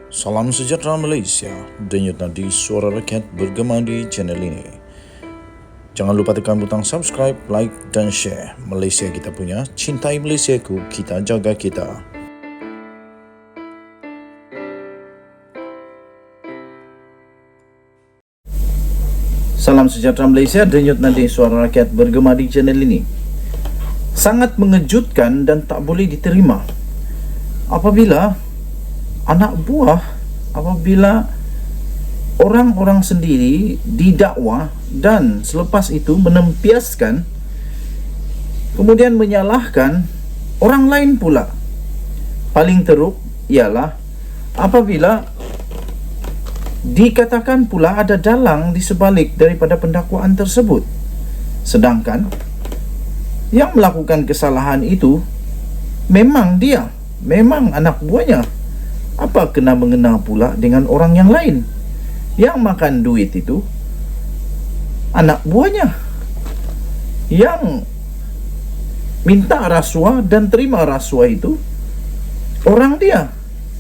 Salam sejahtera Malaysia, denyut nadi suara rakyat bergema di channel ini. Jangan lupa tekan butang subscribe, like dan share. Malaysia kita punya, cintai Malaysiaku, kita jaga kita. Salam sejahtera Malaysia, denyut nadi suara rakyat bergema di channel ini. Sangat mengejutkan dan tak boleh diterima apabila orang-orang sendiri didakwa dan selepas itu menempiaskan, kemudian menyalahkan orang lain pula. Paling teruk ialah apabila dikatakan pula ada dalang di sebalik daripada pendakwaan tersebut, sedangkan yang melakukan kesalahan itu memang anak buahnya. Apa kena mengena pula dengan orang yang lain? Yang makan duit itu anak buahnya, yang minta rasuah dan terima rasuah itu orang dia.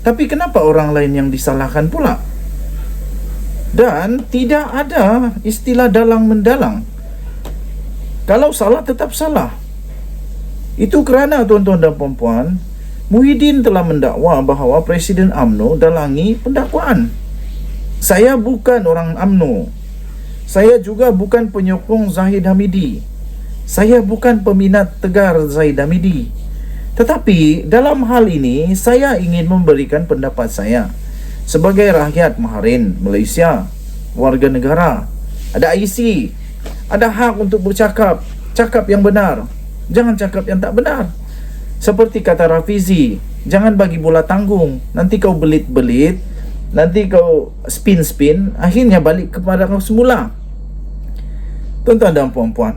Tapi kenapa orang lain yang disalahkan pula? Dan tidak ada istilah dalang mendalang. Kalau salah tetap salah. Itu kerana tuan-tuan dan puan-puan, Muhyiddin telah mendakwa bahawa Presiden UMNO dalangi pendakwaan. Saya bukan orang UMNO. Saya juga bukan penyokong Zahid Hamidi. Saya bukan peminat tegar Zahid Hamidi. Tetapi dalam hal ini saya ingin memberikan pendapat saya sebagai rakyat Maharin Malaysia, warga negara. Ada IC, ada hak untuk bercakap, cakap yang benar, jangan cakap yang tak benar. Seperti kata Rafizi, jangan bagi bola tanggung. Nanti kau belit-belit, nanti kau spin-spin, akhirnya balik kepada kau semula. Tuan-tuan dan puan-puan,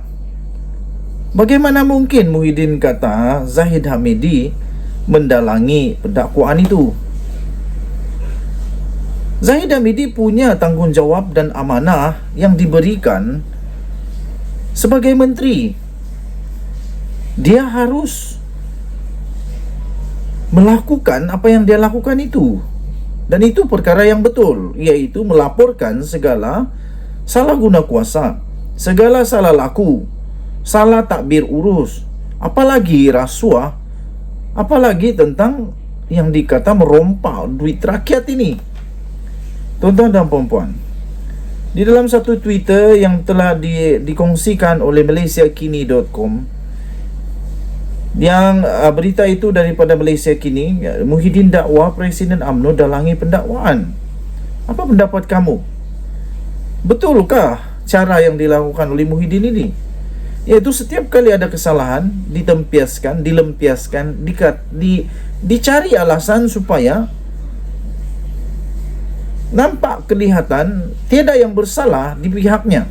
bagaimana mungkin Muhyiddin kata Zahid Hamidi mendalangi pendakwaan itu? Zahid Hamidi punya tanggungjawab dan amanah yang diberikan sebagai menteri. Dia harus melakukan apa yang dia lakukan itu. Dan itu perkara yang betul, iaitu melaporkan segala salah guna kuasa, segala salah laku, salah takbir urus, apalagi rasuah, apalagi tentang yang dikata merompak duit rakyat ini. Tuan-tuan dan puan-puan, di dalam satu Twitter yang telah dikongsikan oleh malaysiakini.com, yang berita itu daripada Malaysia Kini, Muhyiddin dakwa Presiden UMNO dalangi pendakwaan. Apa pendapat kamu? Betulkah cara yang dilakukan oleh Muhyiddin ini? Iaitu setiap kali ada kesalahan ditempiaskan, dilempiaskan, dicari alasan supaya nampak kelihatan tiada yang bersalah di pihaknya.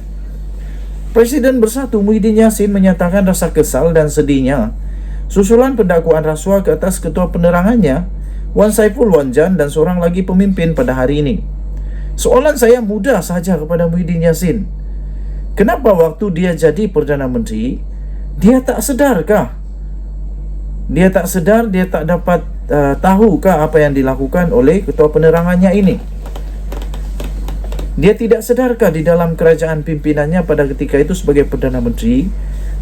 Presiden Bersatu Muhyiddin Yassin menyatakan rasa kesal dan sedihnya susulan pendakwaan rasuah ke atas ketua penerangannya, Wan Saiful Wanjan, dan seorang lagi pemimpin pada hari ini. Soalan saya mudah sahaja kepada Muhyiddin Yassin. Kenapa waktu dia jadi Perdana Menteri, dia tak sedarkah? Dia tak sedar, dia tak dapat tahukah apa yang dilakukan oleh ketua penerangannya ini? Dia tidak sedarkah di dalam kerajaan pimpinannya pada ketika itu sebagai Perdana Menteri?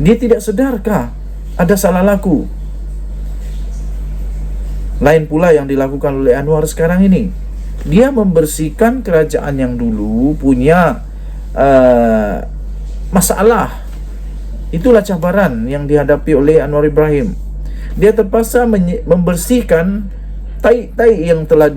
Dia tidak sedarkah ada salah laku? Lain pula yang dilakukan oleh Anwar sekarang ini. Dia membersihkan kerajaan yang dulu punya masalah. Itulah cabaran yang dihadapi oleh Anwar Ibrahim. Dia terpaksa membersihkan tai-tai yang telah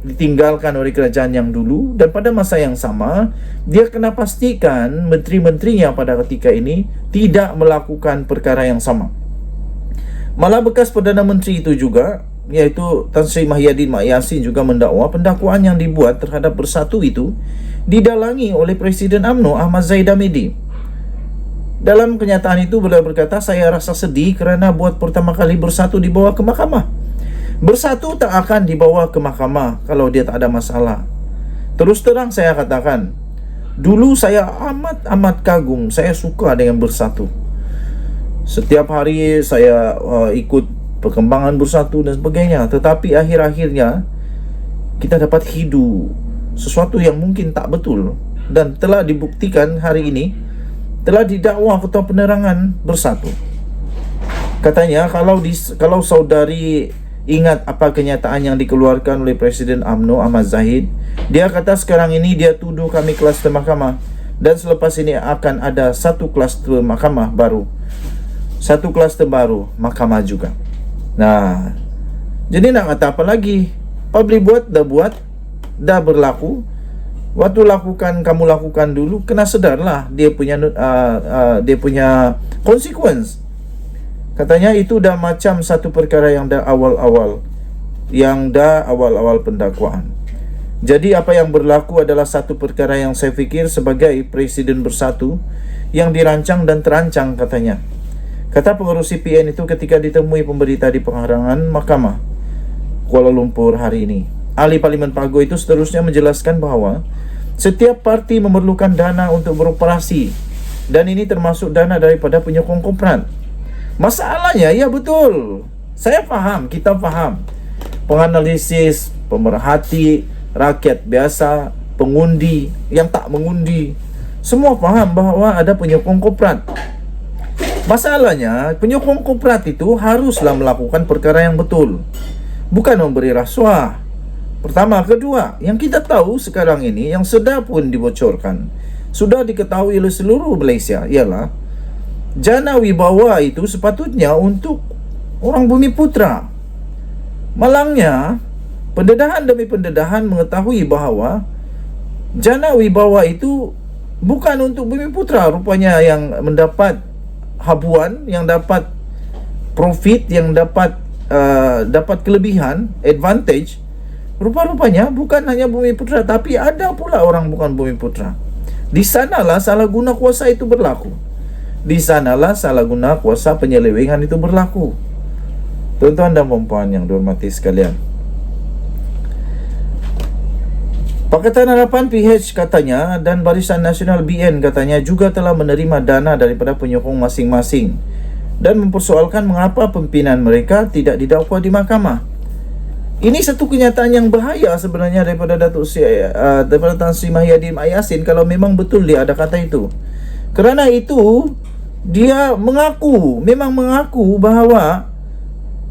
ditinggalkan oleh kerajaan yang dulu, dan pada masa yang sama dia kena pastikan menteri-menterinya pada ketika ini tidak melakukan perkara yang sama. Malah bekas Perdana Menteri itu juga, iaitu Tan Sri Mahyadin Mak Yassin, juga mendakwa pendakwaan yang dibuat terhadap Bersatu itu didalangi oleh Presiden UMNO Ahmad Zahid Hamidi. Dalam kenyataan itu beliau berkata, saya rasa sedih kerana buat pertama kali Bersatu dibawa ke mahkamah. Bersatu tak akan dibawa ke mahkamah kalau dia tak ada masalah. Terus terang saya katakan, dulu saya amat kagum, saya suka dengan Bersatu. Setiap hari saya ikut perkembangan Bersatu dan sebagainya. Tetapi akhir-akhirnya kita dapat hidu sesuatu yang mungkin tak betul, dan telah dibuktikan hari ini, telah didakwa Ketua Penerangan Bersatu. Katanya kalau saudari ingat apa kenyataan yang dikeluarkan oleh Presiden UMNO Ahmad Zahid, dia kata sekarang ini dia tuduh kami kluster mahkamah, dan selepas ini akan ada satu kluster mahkamah baru, satu kluster baru mahkamah juga. Nah, jadi nak kata apa lagi? Public buat, dah berlaku. Waktu kamu lakukan dulu, kena sedarlah dia punya consequence. Katanya itu dah macam satu perkara yang dah awal-awal pendakwaan. Jadi apa yang berlaku adalah satu perkara yang saya fikir sebagai Presiden Bersatu yang dirancang dan terancang, katanya. Kata pengurus CPN itu ketika ditemui pemberita di penghadangan Mahkamah Kuala Lumpur hari ini. Ahli Parlimen Pago itu seterusnya menjelaskan bahawa setiap parti memerlukan dana untuk beroperasi, dan ini termasuk dana daripada penyokong kompran. Masalahnya, ya betul, saya faham, kita faham, penganalisis, pemerhati, rakyat biasa, pengundi, yang tak mengundi, semua faham bahawa ada penyokong koprat. Masalahnya, penyokong koprat itu haruslah melakukan perkara yang betul, bukan memberi rasuah. Pertama. Kedua, yang kita tahu sekarang ini, yang sudah pun dibocorkan, sudah diketahui oleh seluruh Malaysia, ialah jana wibawa itu sepatutnya untuk orang Bumiputra. Malangnya, pendedahan demi pendedahan mengetahui bahawa jana wibawa itu bukan untuk Bumiputra. Rupanya yang mendapat habuan, yang dapat profit, yang dapat kelebihan, advantage, rupa-rupanya bukan hanya Bumiputra, tapi ada pula orang bukan Bumiputra. Di sanalah salah guna kuasa itu berlaku. Di sanalah salah guna kuasa penyelewengan itu berlaku. Tuan-tuan dan puan-puan yang dihormati sekalian, Pakatan Harapan PH katanya dan Barisan Nasional BN katanya juga telah menerima dana daripada penyokong masing-masing dan mempersoalkan mengapa pimpinan mereka tidak didakwa di mahkamah. Ini satu kenyataan yang bahaya sebenarnya daripada daripada Tan Sri Mahyadin Mat Yassin kalau memang betul dia ada kata itu. Kerana itu dia memang mengaku bahawa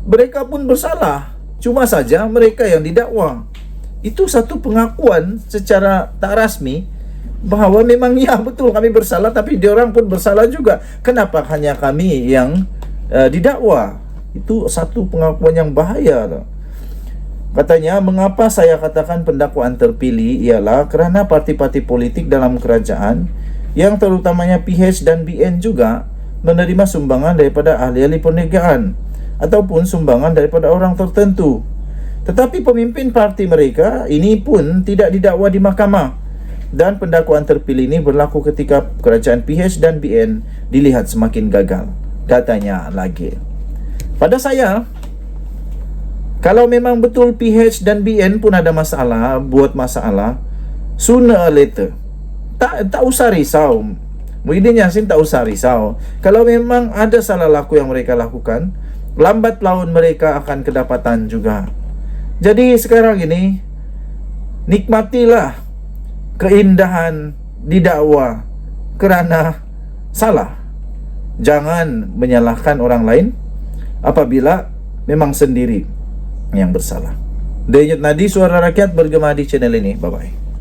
mereka pun bersalah, cuma saja mereka yang didakwa. Itu satu pengakuan secara tak rasmi bahawa memang ya betul kami bersalah, tapi diorang pun bersalah juga. Kenapa hanya kami yang didakwa? Itu satu pengakuan yang bahaya. Katanya, mengapa saya katakan pendakwaan terpilih ialah kerana parti-parti politik dalam kerajaan yang terutamanya PH dan BN juga menerima sumbangan daripada ahli-ahli perniagaan ataupun sumbangan daripada orang tertentu. Tetapi pemimpin parti mereka ini pun tidak didakwa di mahkamah, dan pendakwaan terpilih ini berlaku ketika kerajaan PH dan BN dilihat semakin gagal. Katanya lagi, pada saya, kalau memang betul PH dan BN pun ada masalah, buat masalah, sooner or later, tak usah risau. Muhyiddin Yassin tak usah risau. Kalau memang ada salah laku yang mereka lakukan, lambat laun mereka akan kedapatan juga. Jadi sekarang ini, nikmatilah keindahan didakwa kerana salah. Jangan menyalahkan orang lain apabila memang sendiri yang bersalah. Denyut Nadi, Suara Rakyat bergema di channel ini. Bye-bye.